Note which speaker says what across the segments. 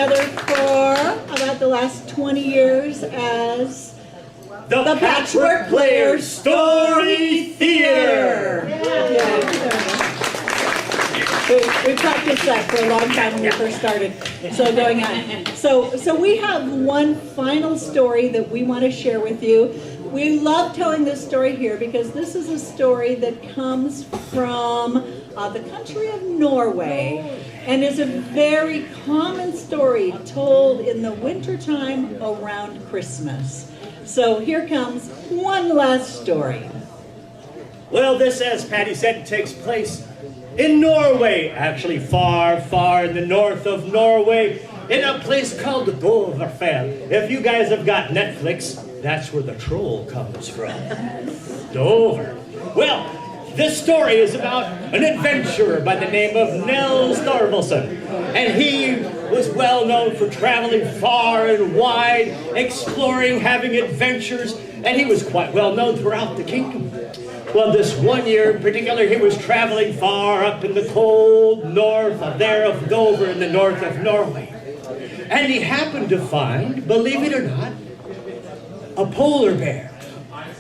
Speaker 1: together for about the last 20 years as
Speaker 2: the Patchwork Players Story Theater.
Speaker 1: We practiced that for a long time when we first started. So going on. So we have one final story that we want to share with you. We love telling this story here because this is a story that comes from the country of Norway and is a very common story told in the wintertime around Christmas. So here comes one last story.
Speaker 2: Well, this, as Patti said, takes place in Norway, actually far, far in the north of Norway, in a place called Dovre. If you guys have got Netflix, that's where the troll comes from. Dovre. Well, this story is about an adventurer by the name of Nils Thorvaldsen. And he was well known for traveling far and wide, exploring, having adventures, and he was quite well known throughout the kingdom. Well, this one year in particular, he was traveling far up in the cold north of Dovre in the north of Norway. And he happened to find, believe it or not, a polar bear.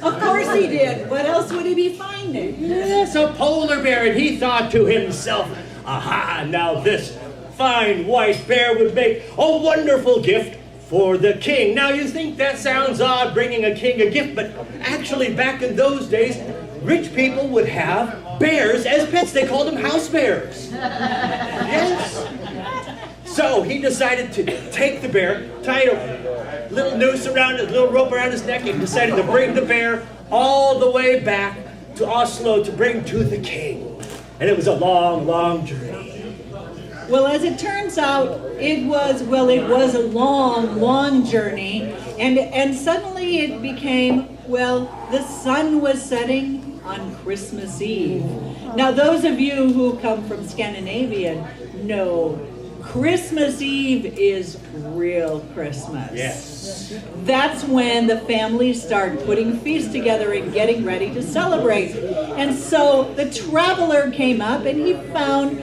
Speaker 1: Of course he did. What else would he be finding?
Speaker 2: Yes, a polar bear. And he thought to himself, aha, now this fine white bear would make a wonderful gift for the king. Now you think that sounds odd, bringing a king a gift, but actually back in those days, rich people would have bears as pets. They called them house bears. Yes. So he decided to take the bear, tied a little noose around it, a little rope around his neck, and decided to bring the bear all the way back to Oslo to bring to the king. And it was a long, long journey.
Speaker 1: Well, as it turns out, it was a long, long journey. And suddenly it became, the sun was setting on Christmas Eve. Now, those of you who come from Scandinavia know Christmas Eve is real Christmas.
Speaker 2: Yes.
Speaker 1: That's when the families start putting feasts together and getting ready to celebrate. And so the traveler came up and he found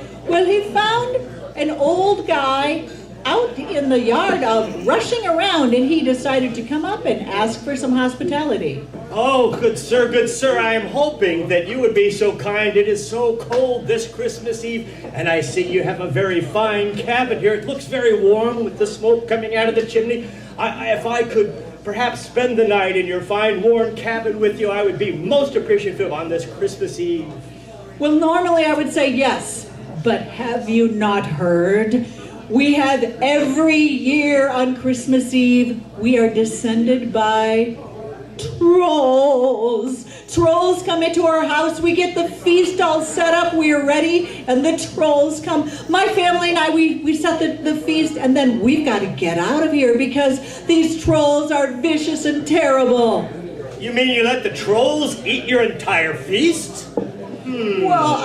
Speaker 1: an old guy out in the yard rushing around, and he decided to come up and ask for some hospitality.
Speaker 2: Oh, good sir, I am hoping that you would be so kind. It is so cold this Christmas Eve, and I see you have a very fine cabin here. It looks very warm with the smoke coming out of the chimney. If I could perhaps spend the night in your fine warm cabin with you, I would be most appreciative on this Christmas Eve.
Speaker 1: Well, normally I would say yes, but have you not heard? We have every year on Christmas Eve, we are descended by trolls. Trolls come into our house, we get the feast all set up, we are ready, and the trolls come. My family and I, we set the feast, and then we've got to get out of here because these trolls are vicious and terrible.
Speaker 2: You mean you let the trolls eat your entire feast?
Speaker 1: Well,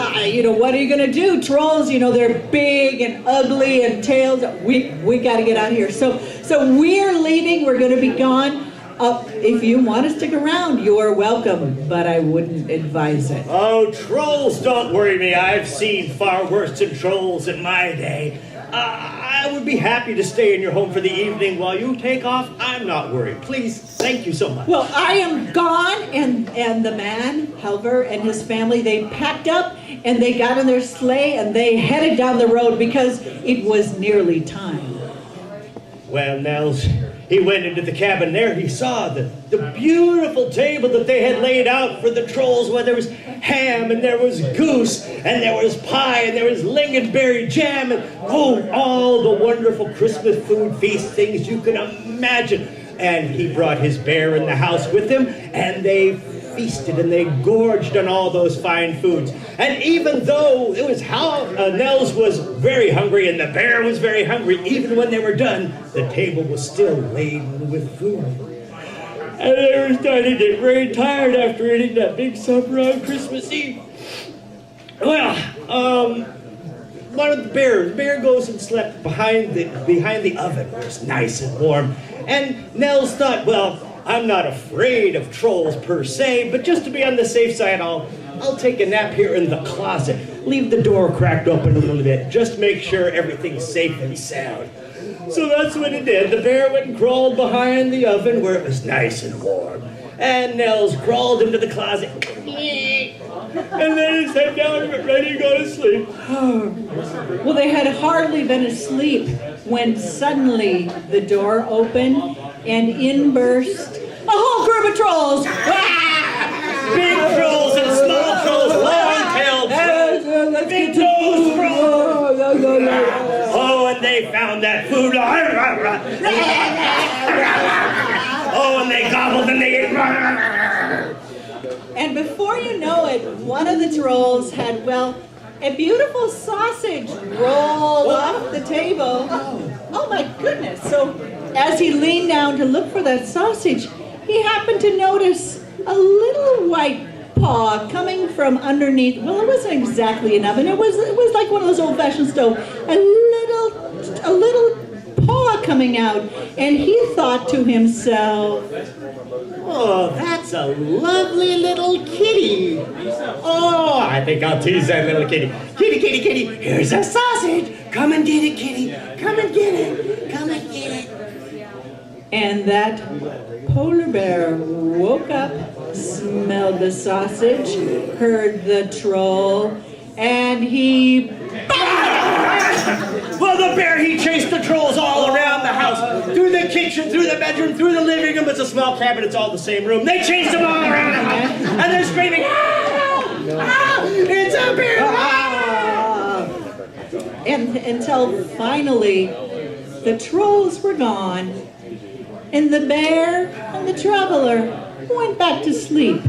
Speaker 1: what are you going to do? Trolls, they're big and ugly and tails. We got to get out of here. So we're leaving. We're going to be gone. If you want to stick around, you are welcome, but I wouldn't advise it.
Speaker 2: Oh, trolls don't worry me. I've seen far worse than trolls in my day. I would be happy to stay in your home for the evening while you take off. I'm not worried. Please, thank you so much.
Speaker 1: Well, I am gone, and the man, Halvor, and his family, they packed up, and they got in their sleigh, and they headed down the road because it was nearly time.
Speaker 2: Well, Nels, he went into the cabin there. He saw the beautiful table that they had laid out for the trolls, where there was ham, and there was goose, and there was pie, and there was lingonberry jam, and all the wonderful Christmas food feast things you can imagine. And he brought his bear in the house with him, and they feasted and they gorged on all those fine foods. And even though it was Nels was very hungry and the bear was very hungry, even when they were done, the table was still laden with food. And they were starting to get very tired after eating that big supper on Christmas Eve. Well, one of the bear goes and slept behind the oven where it's nice and warm. And Nels thought, I'm not afraid of trolls per se, but just to be on the safe side, I'll take a nap here in the closet. Leave the door cracked open a little bit. Just make sure everything's safe and sound. So that's what he did. The bear went and crawled behind the oven where it was nice and warm. And Nels crawled into the closet. And then he sat down and got ready to go to sleep.
Speaker 1: Well, they had hardly been asleep when suddenly the door opened and in burst a whole group of trolls.
Speaker 2: Big trolls and small trolls, long-tailed trolls, big nose trolls. Oh, and they found that food. Oh, and they gobbled and they ate.
Speaker 1: And before you know it, one of the trolls had, well, a beautiful sausage roll off the table. Oh my goodness. So as he leaned down to look for that sausage, he happened to notice a little white paw coming from underneath. Well, it wasn't exactly an oven. It was like one of those old-fashioned stoves. A little paw coming out, and he thought to himself,
Speaker 2: oh, that's a lovely little kitty. Oh, I think I'll tease that little kitty. Kitty, kitty, kitty, here's a sausage. Come and get it, kitty. Come and get it. Come and get it.
Speaker 1: and that polar bear woke up, smelled the sausage, heard the troll, and he...
Speaker 2: Well, the bear, he chased the trolls all around the house, through the kitchen, through the bedroom, through the living room. It's a small cabin, it's all the same room. They chased them all around the house, and they're screaming, "Ah! Ah! It's a bear! Ah!"
Speaker 1: And until finally, the trolls were gone, and the bear and the traveler went back to sleep.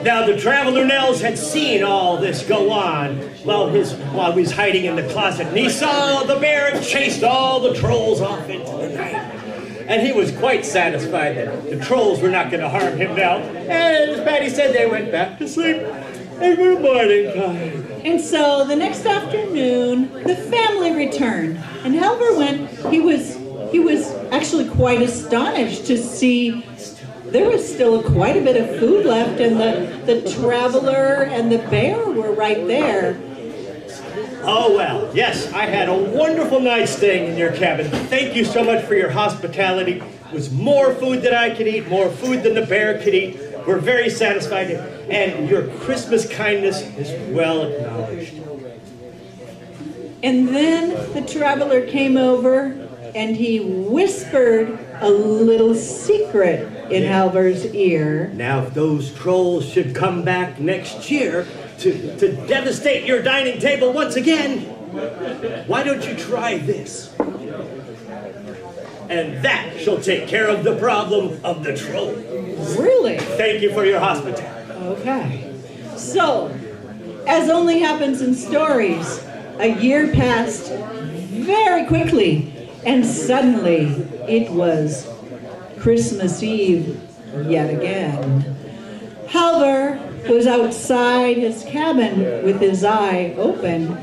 Speaker 2: Now, the traveler Nels had seen all this go on while he was hiding in the closet, and he saw the bear and chased all the trolls off into the night. And he was quite satisfied that the trolls were not going to harm him now. And as Patti said, they went back to sleep. And good morning time.
Speaker 1: And so the next afternoon, the family returned, and Halvor went. He was actually quite astonished to see there was still quite a bit of food left, and the traveler and the bear were right there.
Speaker 2: Oh, well, yes, I had a wonderful night staying in your cabin. Thank you so much for your hospitality. It was more food than I could eat, more food than the bear could eat. We're very satisfied, and your Christmas kindness is well acknowledged.
Speaker 1: And then the traveler came over, and he whispered a little secret in Halvor's ear.
Speaker 2: Now, if those trolls should come back next year to devastate your dining table once again, why don't you try this? And that shall take care of the problem of the troll.
Speaker 1: Really?
Speaker 2: Thank you for your hospitality.
Speaker 1: Okay. So, as only happens in stories, a year passed very quickly, and suddenly it was Christmas Eve yet again. Halvor was outside his cabin with his eye open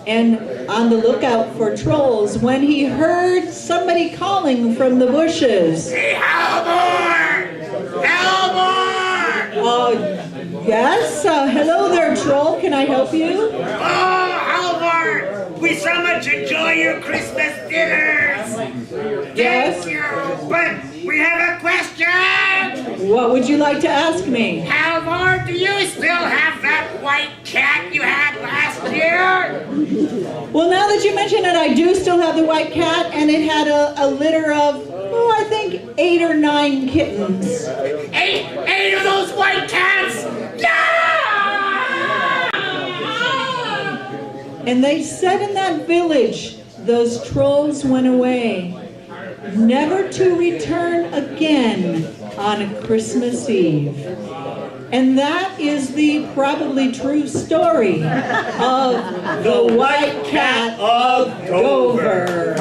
Speaker 1: and on the lookout for trolls when he heard somebody calling from the bushes.
Speaker 2: Hey, Halvor! Halvor!
Speaker 1: Yes? Hello there, troll. Can I help you?
Speaker 2: Oh, Halvor! We so much enjoy your Christmas dinners!
Speaker 1: Yes?
Speaker 2: Thank you! But we have a question!
Speaker 1: What would you like to ask me?
Speaker 2: Halvor, do you still have that white cat you had last year?
Speaker 1: Well, now that you mention it, I do still have the white cat, and it had a litter of, I think 8 or 9 kittens.
Speaker 2: Eight of those white cats! Yeah!
Speaker 1: And they said in that village, those trolls went away, never to return again on a Christmas Eve. And that is the probably true story of the White Cat of Dovre.